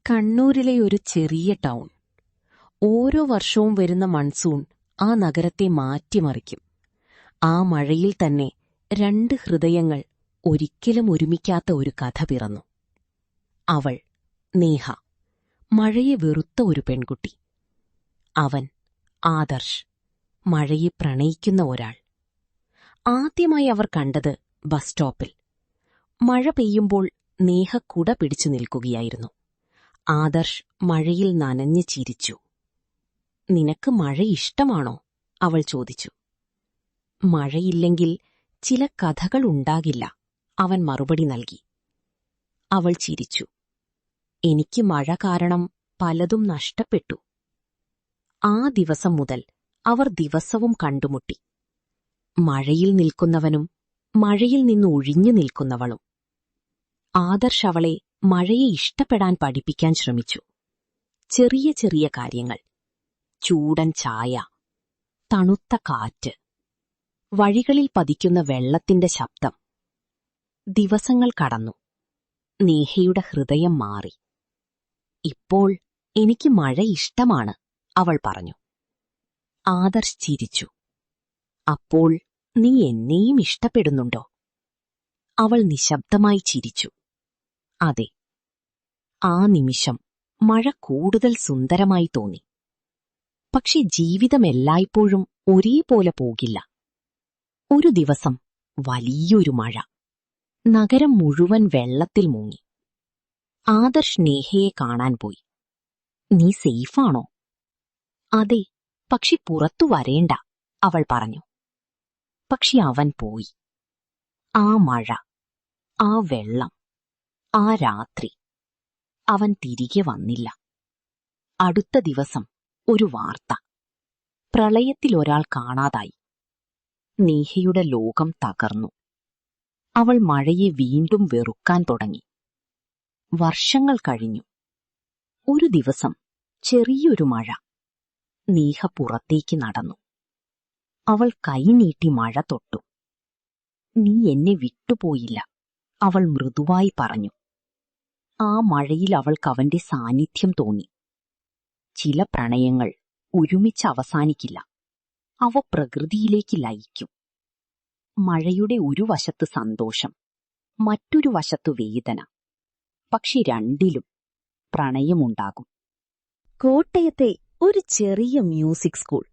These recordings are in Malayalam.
കണ്ണൂരിലെ ഒരു ചെറിയ ടൗൺ. ഓരോ വർഷവും വരുന്ന മൺസൂൺ ആ നഗരത്തെ മാറ്റിമറിക്കും. ആ മഴയിൽ തന്നെ രണ്ട് ഹൃദയങ്ങൾ ഒരിക്കലും ഒരുമിക്കാത്ത ഒരു കഥ പിറന്നു. അവൾ നേഹ, മഴയെ വെറുത്ത ഒരു പെൺകുട്ടി. അവൻ ആദർശ്, മഴയെ പ്രണയിക്കുന്ന ഒരാൾ. ആദ്യമായി അവർ കണ്ടത് ബസ് സ്റ്റോപ്പിൽ. മഴ പെയ്യുമ്പോൾ നേഹ കുട പിടിച്ചു നിൽക്കുകയായിരുന്നു. ആദർശ് മഴയിൽ നനഞ്ഞു ചിരിച്ചു. "നിനക്ക് മഴ ഇഷ്ടമാണോ?" അവൾ ചോദിച്ചു. "മഴയില്ലെങ്കിൽ ചില കഥകൾ ഉണ്ടാകില്ല," അവൻ മറുപടി നൽകി. അവൾ ചിരിച്ചു. "എനിക്ക് മഴ കാരണം പലതും നഷ്ടപ്പെട്ടു." ആ ദിവസം മുതൽ അവർ ദിവസവും കണ്ടുമുട്ടി. മഴയിൽ നിൽക്കുന്നവനും മഴയിൽ നിന്ന് ഒഴിഞ്ഞു നിൽക്കുന്നവളും. ആദർശ് അവളെ മഴയെ ഇഷ്ടപ്പെടാൻ പഠിപ്പിക്കാൻ ശ്രമിച്ചു. ചെറിയ ചെറിയ കാര്യങ്ങൾ: ചൂടൻ ചായ, തണുത്ത കാറ്റ്, വഴികളിൽ പതിക്കുന്ന വെള്ളത്തിന്റെ ശബ്ദം. ദിവസങ്ങൾ കടന്നു. നേഹയുടെ ഹൃദയം മാറി. "ഇപ്പോൾ എനിക്ക് മഴ ഇഷ്ടമാണ്," അവൾ പറഞ്ഞു. ആദർശ് ചിരിച്ചു. "അപ്പോൾ നീ എന്നെയും ഇഷ്ടപ്പെടുന്നുണ്ടോ?" അവൾ നിശബ്ദമായി ചിരിച്ചു. "അതെ." ആ നിമിഷം മഴ കൂടുതൽ സുന്ദരമായി തോന്നി. പക്ഷെ ജീവിതം എല്ലായ്പ്പോഴും ഒരേപോലെ പോകില്ല. ഒരു ദിവസം വലിയൊരു മഴ. നഗരം മുഴുവൻ വെള്ളത്തിൽ മുങ്ങി. ആദർശ് നേഹയെ കാണാൻ പോയി. "നീ സേഫാണോ?" "അതെ, പക്ഷെ പുറത്തു വരേണ്ട," അവൾ പറഞ്ഞു. പക്ഷെ അവൻ പോയി. ആ മഴ, ആ വെള്ളം, ആ രാത്രി. അവൻ തിരികെ വന്നില്ല. അടുത്ത ദിവസം ഒരു വാർത്ത: പ്രളയത്തിൽ ഒരാൾ കാണാതായി. നേഹയുടെ ലോകം തകർന്നു. അവൾ മഴയെ വീണ്ടും വെറുക്കാൻ തുടങ്ങി. വർഷങ്ങൾ കഴിഞ്ഞു. ഒരു ദിവസം ചെറിയൊരു മഴ. നേഹ പുറത്തേക്ക് നടന്നു. അവൾ കൈനീട്ടി മഴ തൊട്ടു. "നീ എന്നെ വിട്ടുപോയില്ല," അവൾ മൃദുവായി പറഞ്ഞു. ആ മഴയിൽ അവൾക്ക് അവന്റെ സാന്നിധ്യം തോന്നി. ചില പ്രണയങ്ങൾ ഒരുമിച്ച് അവസാനിക്കില്ല. അവ പ്രകൃതിയിലേക്ക് ലയിക്കും. മഴയുടെ ഒരു വശത്ത് സന്തോഷം, മറ്റൊരു വശത്ത് വേദന. പക്ഷെ രണ്ടിലും പ്രണയമുണ്ടാകും. കോട്ടയത്തെ ഒരു ചെറിയ മ്യൂസിക് സ്കൂൾ.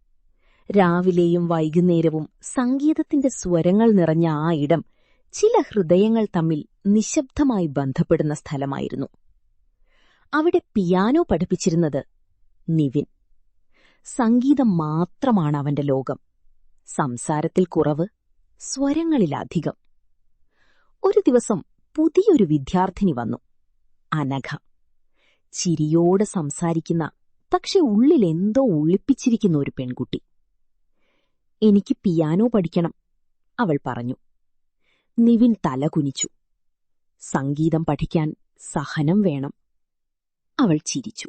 രാവിലെയും വൈകുന്നേരവും സംഗീതത്തിന്റെ സ്വരങ്ങൾ നിറഞ്ഞ ആ ഇടം ചില ഹൃദയങ്ങൾ തമ്മിൽ നിശബ്ദമായി ബന്ധപ്പെടുന്ന സ്ഥലമായിരുന്നു. അവിടെ പിയാനോ പഠിപ്പിച്ചിരുന്നത് നിവിൻ. സംഗീതം മാത്രമാണ് അവന്റെ ലോകം. സംസാരത്തിൽ കുറവ്, സ്വരങ്ങളിലധികം. ഒരു ദിവസം പുതിയൊരു വിദ്യാർത്ഥിനി വന്നു. അനഘ. ചിരിയോടെ സംസാരിക്കുന്ന, പക്ഷെ ഉള്ളിൽ എന്തോ ഒളിപ്പിച്ചിരിക്കുന്ന ഒരു പെൺകുട്ടി. "എനിക്ക് പിയാനോ പഠിക്കണം," അവൾ പറഞ്ഞു. നിവിൻ തലകുനിച്ചു. "സംഗീതം പഠിക്കാൻ സഹനം വേണം." അവൾ ചിരിച്ചു.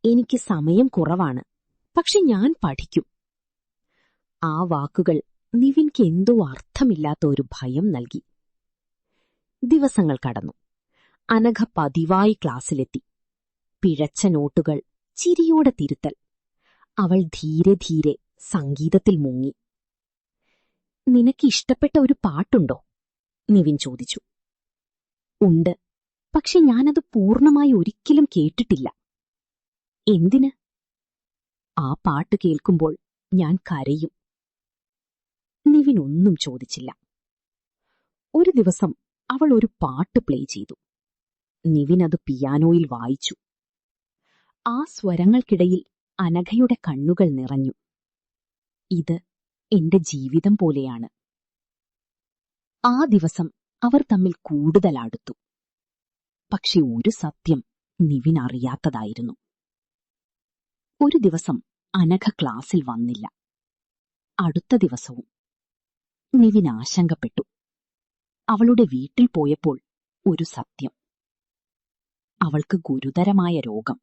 "എനിക്ക് സമയം കുറവാണ്, പക്ഷെ ഞാൻ പഠിക്കും." ആ വാക്കുകൾ നിവിൻക്ക് എന്തോ അർത്ഥമില്ലാത്ത ഒരു ഭയം നൽകി. ദിവസങ്ങൾ കടന്നു. അനഘ പതിവായി ക്ലാസ്സിലെത്തി. പിഴച്ച നോട്ടുകൾ, ചിരിയോടെ തിരുത്തൽ. അവൾ ധീരെ ധീരെ സംഗീതത്തിൽ മുങ്ങി. "നിനക്ക് ഇഷ്ടപ്പെട്ട ഒരു പാട്ടുണ്ടോ?" നിവിൻ ചോദിച്ചു. "ഉണ്ട്, പക്ഷെ ഞാനത് പൂർണ്ണമായി ഒരിക്കലും കേട്ടിട്ടില്ല." "എന്തിന്?" "ആ പാട്ട് കേൾക്കുമ്പോൾ ഞാൻ കരയും." നിവിൻ ഒന്നും ചോദിച്ചില്ല. ഒരു ദിവസം അവൾ ഒരു പാട്ട് പ്ലേ ചെയ്തു. നിവിൻ അത് പിയാനോയിൽ വായിച്ചു. ആ സ്വരങ്ങൾക്കിടയിൽ അനഘയുടെ കണ്ണുകൾ നിറഞ്ഞു. "ഇത് എന്റെ ജീവിതം പോലെയാണ്." ആ ദിവസം അവർ തമ്മിൽ കൂടുതൽ അടുത്തു. പക്ഷെ ഒരു സത്യം നിവിൻ അറിയാത്തതായിരുന്നു. ഒരു ദിവസം അനഘ ക്ലാസ്സിൽ വന്നില്ല. അടുത്ത ദിവസവും. നിവിൻ ആശങ്കപ്പെട്ടു. അവളുടെ വീട്ടിൽ പോയപ്പോൾ ഒരു സത്യം: അവൾക്ക് ഗുരുതരമായ രോഗം.